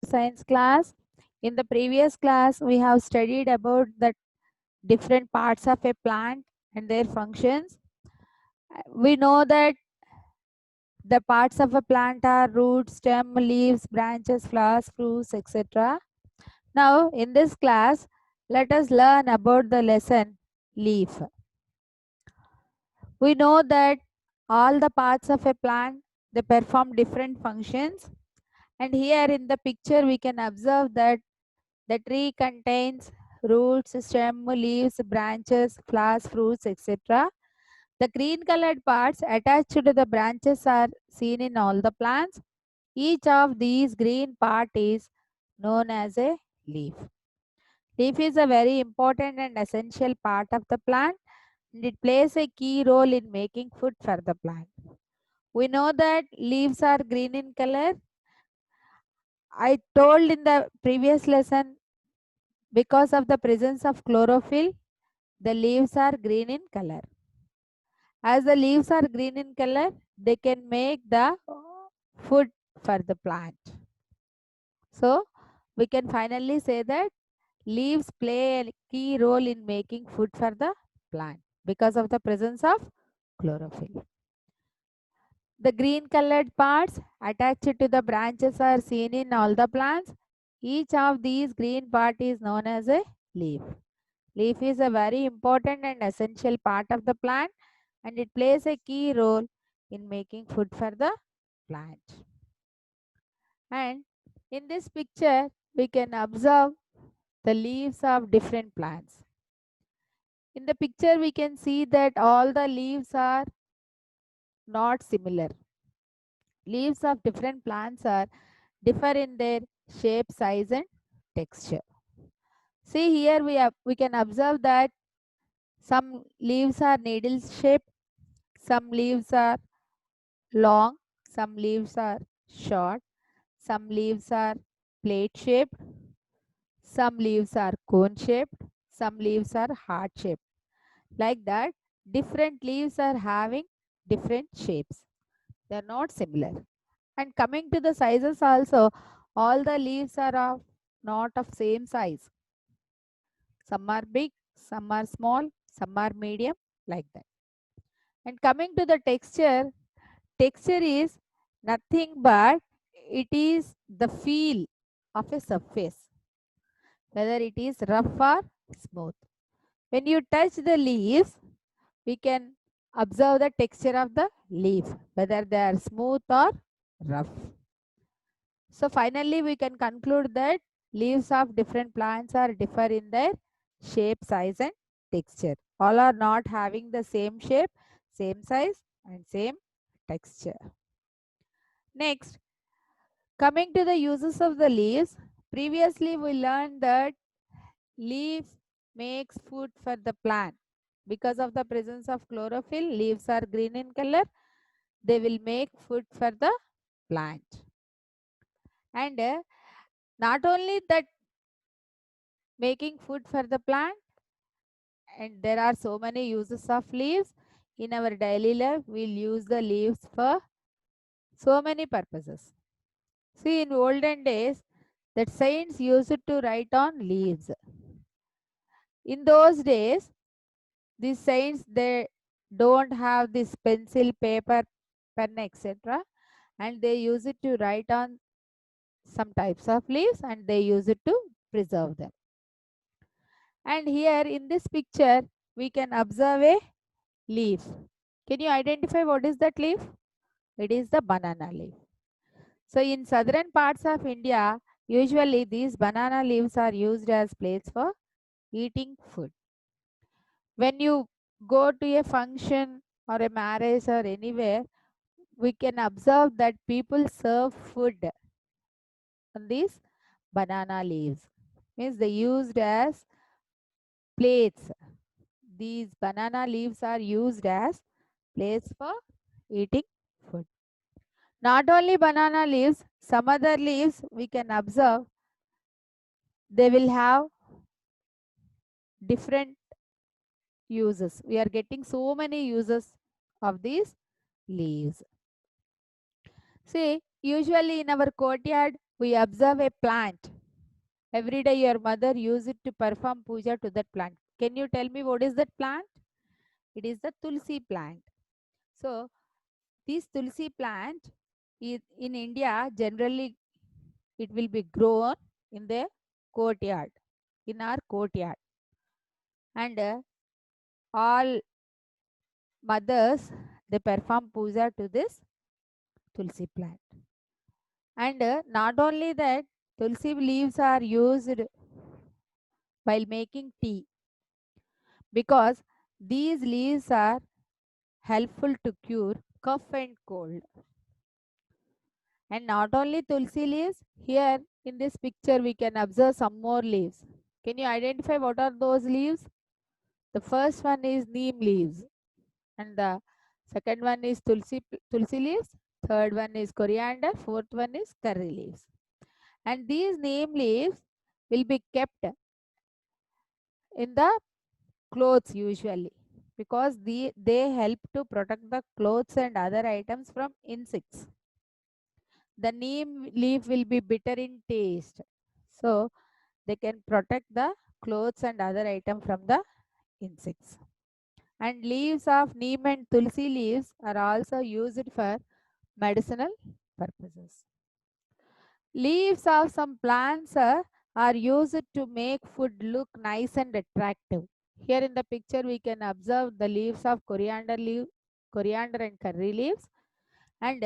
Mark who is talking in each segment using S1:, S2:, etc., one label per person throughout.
S1: science class. In the previous class, we have studied about the different parts of a plant and their functions. We know that the parts of a plant are roots, stem, leaves, branches, flowers, fruits, etc. Now, in this class, let us learn about the lesson leaf. We know that all the parts of a plant, they perform different functions, and here in the picture we can observe that the tree contains roots, stem, leaves, branches, flowers, fruits, etc. The green colored parts attached to the branches are seen in all the plants. Each of these green part is known as a leaf. Leaf is a very important and essential part of the plant, and it plays a key role in making food for the plant. We know that leaves are green in color. I told in the previous lesson, because of the presence of chlorophyll, the leaves are green in color. As the leaves are green in color, they can make the food for the plant. So, we can finally say that leaves play a key role in making food for the plant because of the presence of chlorophyll. The green colored parts attached to the branches are seen in all the plants. Each of these green part is known as a leaf. Leaf is a very important and essential part of the plant, and it plays a key role in making food for the plant. And in this picture, we can observe the leaves of different plants. In the picture, we can see that all the leaves are not similar. Leaves of different plants are differ in their shape, size, and texture. See here we can observe that some leaves are needle shaped, some leaves are long, some leaves are short, some leaves are plate shaped, some leaves are cone shaped, some leaves are heart shaped. Like that, different leaves are having different shapes. They are not similar. And coming to the sizes also, all the leaves are of not of same size. Some are big, some are small, some are medium, like that. And coming to the texture, texture is nothing but it is the feel of a surface, whether it is rough or smooth. When you touch the leaves, we can observe the texture of the leaf, whether they are smooth or rough. So finally, we can conclude that leaves of different plants are differ in their shape, size, and texture. All are not having the same shape, same size, and same texture. Next, coming to the uses of the leaves, previously we learned that leaf makes food for the plant. Because of the presence of chlorophyll, leaves are green in color. They will make food for the plant. And not only that, making food for the plant, and there are so many uses of leaves. In our daily life, we'll use the leaves for so many purposes. See, in olden days, that saints used to write on leaves. In those days, these saints, they don't have this pencil, paper, pen, etc. And they use it to write on some types of leaves, and they use it to preserve them. And here in this picture, we can observe a leaf. Can you identify what is that leaf? It is the banana leaf. So in southern parts of India, usually these banana leaves are used as plates for eating food. When you go to a function or a marriage or anywhere, we can observe that people serve food on these banana leaves. Means they used as plates. These banana leaves are used as plates for eating food. Not only banana leaves, some other leaves we can observe, they will have different uses. We are getting so many uses of these leaves. See, usually in our courtyard, We observe a plant. Every day your mother used it to perform puja to that plant. Can you tell me what is that plant? It is the tulsi plant. So this tulsi plant in India generally it will be grown in the courtyard, in our courtyard. And all mothers, they perform puja to this tulsi plant. And not only that, tulsi leaves are used while making tea, because these leaves are helpful to cure cough and cold. And not only tulsi leaves, here in this picture we can observe some more leaves. Can you identify what are those leaves? The first one is neem leaves, and the second one is tulsi leaves, third one is coriander, fourth one is curry leaves. And these neem leaves will be kept in the clothes usually, because they help to protect the clothes and other items from insects. The neem leaf will be bitter in taste, so they can protect the clothes and other item from the insects. And leaves of neem and tulsi leaves are also used for medicinal purposes. Leaves of some plants are used to make food look nice and attractive. Here in the picture we can observe the leaves of coriander and curry leaves, and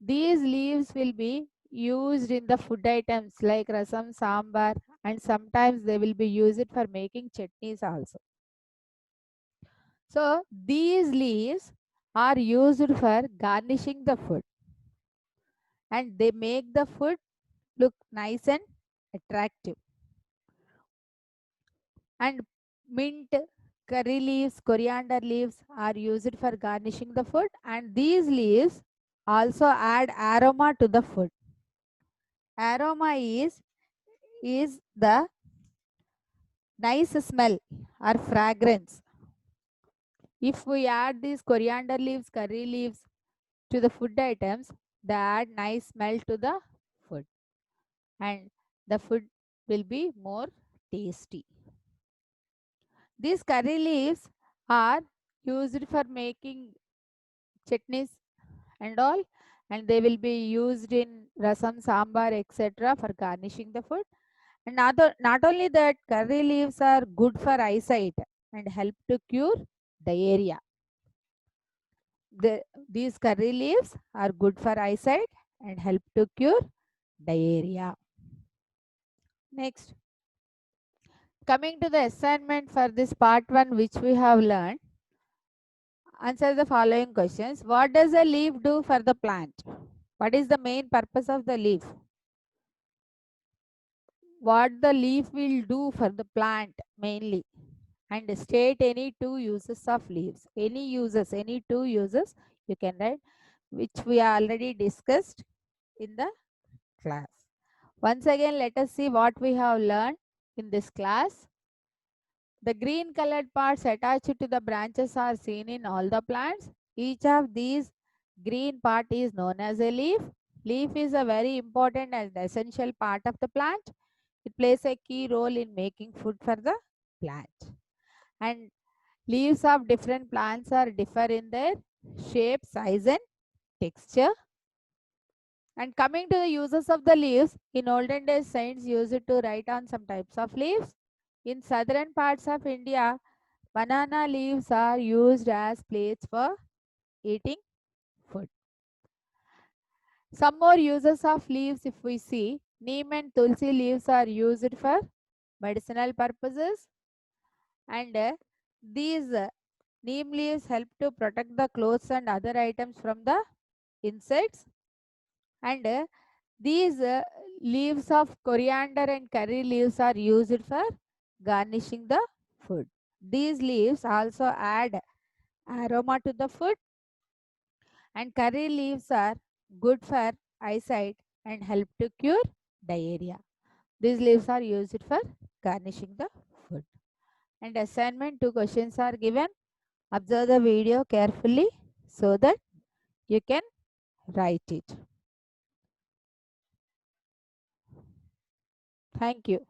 S1: these leaves will be used in the food items like rasam, sambar, and sometimes they will be used for making chutneys also. So these leaves are used for garnishing the food, and they make the food look nice and attractive. And mint, curry leaves, coriander leaves are used for garnishing the food, and these leaves also add aroma to the food. Aroma is the nice smell or fragrance. If we add these coriander leaves, curry leaves to the food items, they add nice smell to the food, and the food will be more tasty. These curry leaves are used for making chutneys and all, and they will be used in rasam, sambar, etc. for garnishing the food. And not only that, curry leaves are good for eyesight and help to cure diarrhea. These curry leaves are good for eyesight and help to cure diarrhea. Next, coming to the assignment for this part 1 which we have learned, answer the following questions. What does a leaf do for the plant? What is the main purpose of the leaf? What the leaf will do for the plant mainly? And state any two uses of leaves. Any two uses you can write, which we already discussed in the class. Once again, let us see what we have learned in this class. The green colored parts attached to the branches are seen in all the plants. Each of these green part is known as a leaf. Leaf is a very important and essential part of the plant. It plays a key role in making food for the plant. And leaves of different plants are differ in their shape, size and texture. And coming to the uses of the leaves, in olden days, saints used it to write on some types of leaves. In southern parts of India, banana leaves are used as plates for eating food. Some more uses of leaves if we see, neem and tulsi leaves are used for medicinal purposes, and these neem leaves help to protect the clothes and other items from the insects, and these leaves of coriander and curry leaves are used for garnishing the food. These leaves also add aroma to the food, and curry leaves are good for eyesight and help to cure diarrhea. These leaves are used for garnishing the food. And assignment, two questions are given. Observe the video carefully so that you can write it. Thank you.